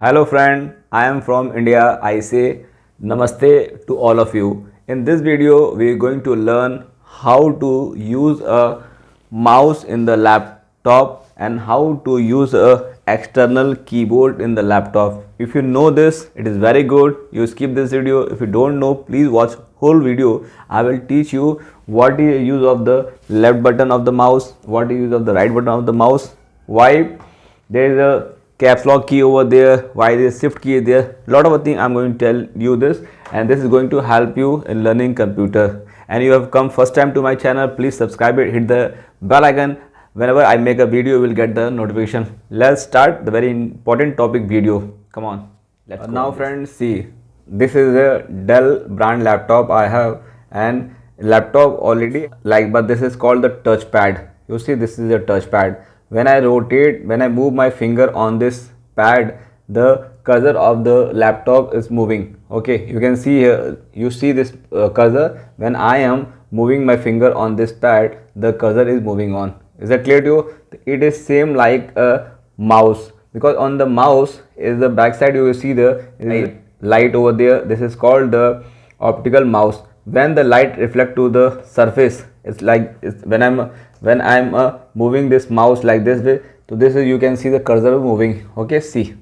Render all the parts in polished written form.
Hello friend, I am from India. I say namaste to all of you. In this video, we are going to learn how to use a mouse in the laptop and how to use a external keyboard in the laptop. If you know this, it is very good. You skip this video. If you don't know, please watch whole video. I will teach you what is use of the left button of the mouse, what is use of the right button of the mouse, why there is a caps lock key over there, why there is shift key there, lot of things I'm going to tell you this, and this is going to help you in learning computer. And you have come first time to my channel, please subscribe it, hit the bell icon. Whenever I make a video, you will get the notification. Let's start the very important topic video. Come on, let's go. Now friends, see, this is a Dell brand laptop I have, and laptop already like, but this is called the touchpad. You see, this is a touchpad. When I rotate, when I move my finger on this pad, the cursor of the laptop is moving. Okay, you can see here, you see this cursor. When I am moving my finger on this pad, the cursor is moving on. Is that clear to you? It is same like a mouse, because on the mouse is the back side, you will see the light over there. This is called the optical mouse. When the light reflect to the surface, it's like when I'm moving this mouse like this way, so this is, you can see the cursor moving. Okay, see,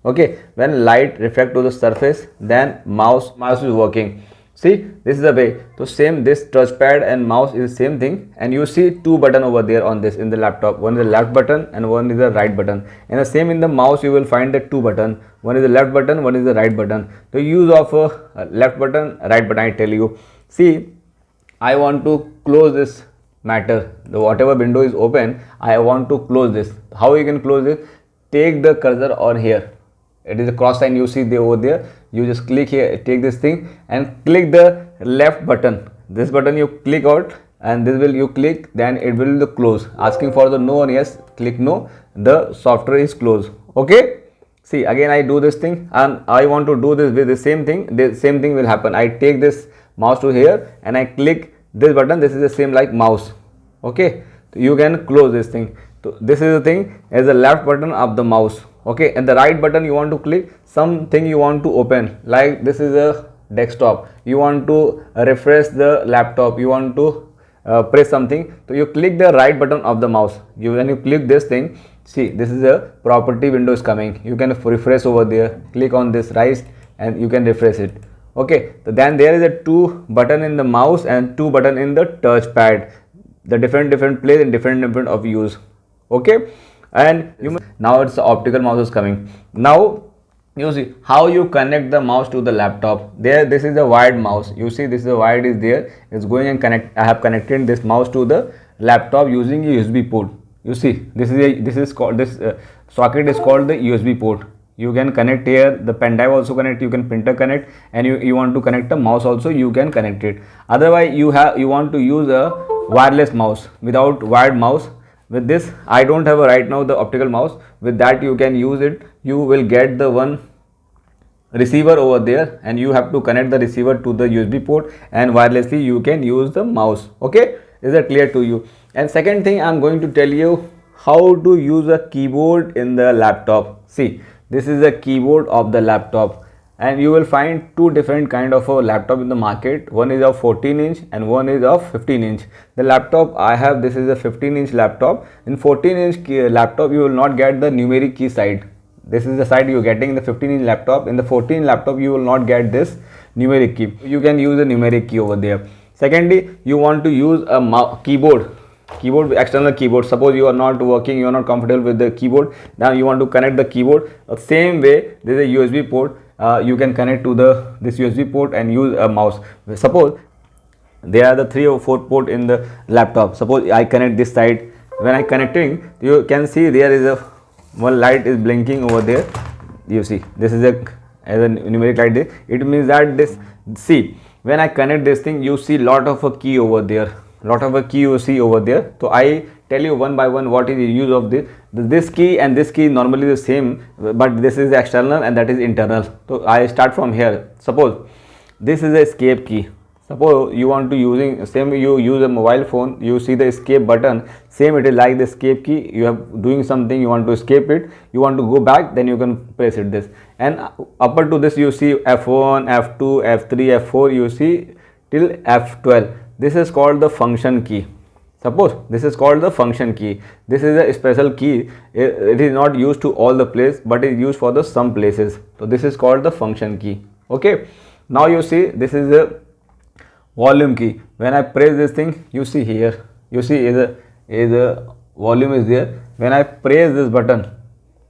okay, when light reflect to the surface, then mouse is working. See, this is the way. So same, this touchpad and mouse is same thing, and you see two button over there on this in the laptop. One is the left button and one is the right button. And the same in the mouse, you will find the two button. One is the left button, one is the right button. The use of left button, right button, I tell you. See, I want to close this matter. The whatever window is open, I want to close this. How you can close it? Take the cursor on here. It is a cross sign you see there over there. You just click here, take this thing and click the left button. This button you click out, and this will you click, then it will close. Asking for the no or yes, click no. The software is closed. Okay. See, again I do this thing, and I want to do this with the same thing. The same thing will happen. I take this mouse to here and I click this button. This is the same like mouse. Okay, so you can close this thing. So this is the thing as the left button of the mouse. Okay, and the right button you want to click something you want to open, like this is a desktop. You want to refresh the laptop, you want to press something, so you click the right button of the mouse. When you click this thing, see, this is a property window is coming. You can refresh over there, click on this right and you can refresh it. Okay, so then there is a two button in the mouse and two button in the touchpad. The different place and different of use. Okay, and now it's the optical mouse is coming. Now you see how you connect the mouse to the laptop. There, this is a wired mouse. You see, this is a wired is there. It's going and connect. I have connected this mouse to the laptop using a USB port. You see, this is called this socket is called the USB port. You can connect here, the pen drive also connect, you can printer connect, and you want to connect a mouse also, you can connect it. Otherwise you want to use a wireless mouse without wired mouse. With this, I don't have a right now the optical mouse. With that you can use it. You will get the one receiver over there, and you have to connect the receiver to the USB port, and wirelessly you can use the mouse. Okay, is that clear to you? And second thing, I'm going to tell you how to use a keyboard in the laptop. See, this is a keyboard of the laptop, and you will find two different kind of a laptop in the market. One is of 14-inch and one is of 15-inch. The laptop I have, this is a 15-inch laptop. In 14-inch laptop, you will not get the numeric key side. This is the side you are getting in the 15-inch laptop. In the 14 laptop, you will not get this numeric key. You can use the numeric key over there. Secondly, you want to use a keyboard, external keyboard. Suppose you are not working, you are not comfortable with the keyboard. Now you want to connect the keyboard. Same way, there is a USB port. You can connect to this USB port and use a mouse. Suppose there are the 3 or 4 port in the laptop. Suppose I connect this side. When I connecting, you can see there is a one light is blinking over there. You see, this is as a numeric light there. It means that this, see, when I connect this thing, you see lot of a key over there. Lot of a key you see over there. So I tell you one by one what is the use of this key, and this key normally the same, but this is external and that is internal. So I start from here. Suppose this is a escape key. Suppose you want to using same, you use a mobile phone, you see the escape button, same it is like the escape key. You have doing something, you want to escape it, you want to go back, then you can press it this, and upper to this you see F1, F2, F3, F4, you see till F12. This is called the function key. Suppose this is called the function key. This is a special key. It is not used to all the place, but it is used for the some places. So this is called the function key. Okay. Now you see this is a volume key. When I press this thing, you see here, you see is a volume is there. When I press this button,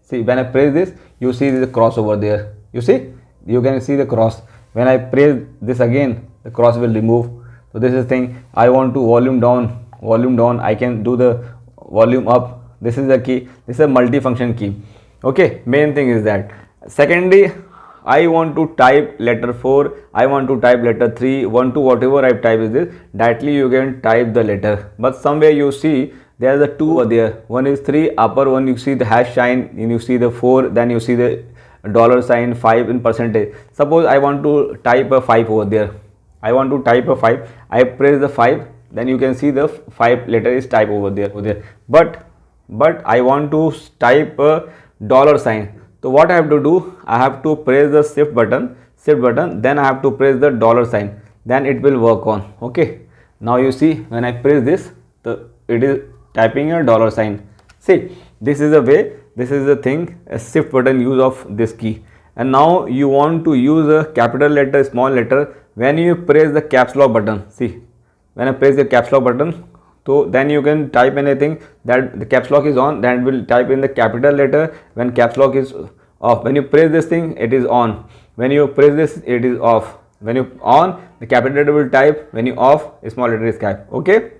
see when I press this, you see the cross over there. You see, you can see the cross. When I press this again, the cross will remove. So this is thing. I want to volume down, I can do the volume up. This is the key. This is a multifunction key. Okay, main thing is that. Secondly, I want to type letter 4, I want to type letter 3, 1, 2, whatever I type is this, directly you can type the letter. But somewhere you see there are the 2 over there. One is 3, upper one you see the hash sign, and you see the 4, then you see the dollar sign, 5 in percentage. Suppose I want to type a 5 over there. I want to type a 5, I press the 5, then you can see the 5 letter is type over there. But I want to type a dollar sign. So what I have to do, I have to press the shift button, then I have to press the dollar sign, then it will work on. Okay, now you see when I press this, it is typing a dollar sign. See, this is the way, this is the thing, a shift button use of this key. And now you want to use a capital letter, small letter, when you press the caps lock button. See, when I press the caps lock button, so then you can type anything that the caps lock is on, then it will type in the capital letter. When caps lock is off, when you press this thing, it is on. When you press this, it is off. When you on, the capital letter will type. When you off, a small letter is type. Okay,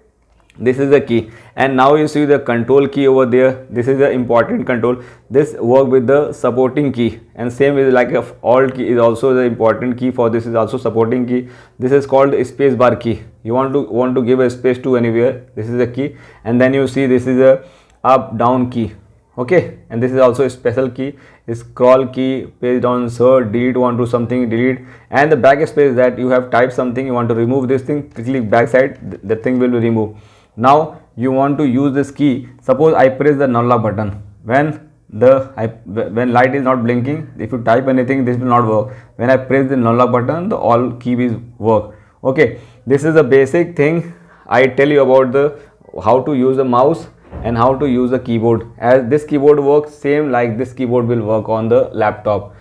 this is the key. And now you see the control key over there. This is the important control. This work with the supporting key, and same is like a alt key is also the important key for this is also supporting key. This is called space bar key. You want to give a space to anywhere. This is the key, and then you see this is a up down key. Okay, and this is also a special key, is scroll key, page down, insert, delete, want to something, delete, and the backspace that you have typed something, you want to remove this thing, click backside, the thing will be removed. Now you want to use this key. Suppose I press the null lock button. When light is not blinking, if you type anything, this will not work. When I press the null lock button, the all key will work. Okay, this is the basic thing I tell you about the how to use the mouse and how to use the keyboard. As this keyboard works same like this keyboard will work on the laptop.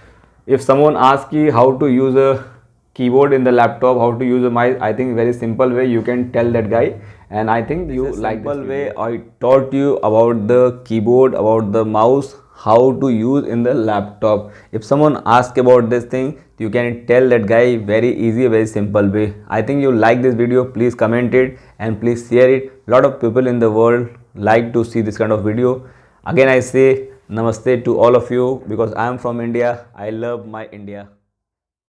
If someone asks you how to use a keyboard in the laptop, how to use a mouse, I think very simple way you can tell that guy, and I think you like this way I taught you about the keyboard, about the mouse, how to use in the laptop. If someone asks about this thing, you can tell that guy very easy, very simple way. I think you like this video, please comment it and please share it. Lot of people in the world like to see this kind of video. Again I say namaste to all of you, because I am from India. I love my India.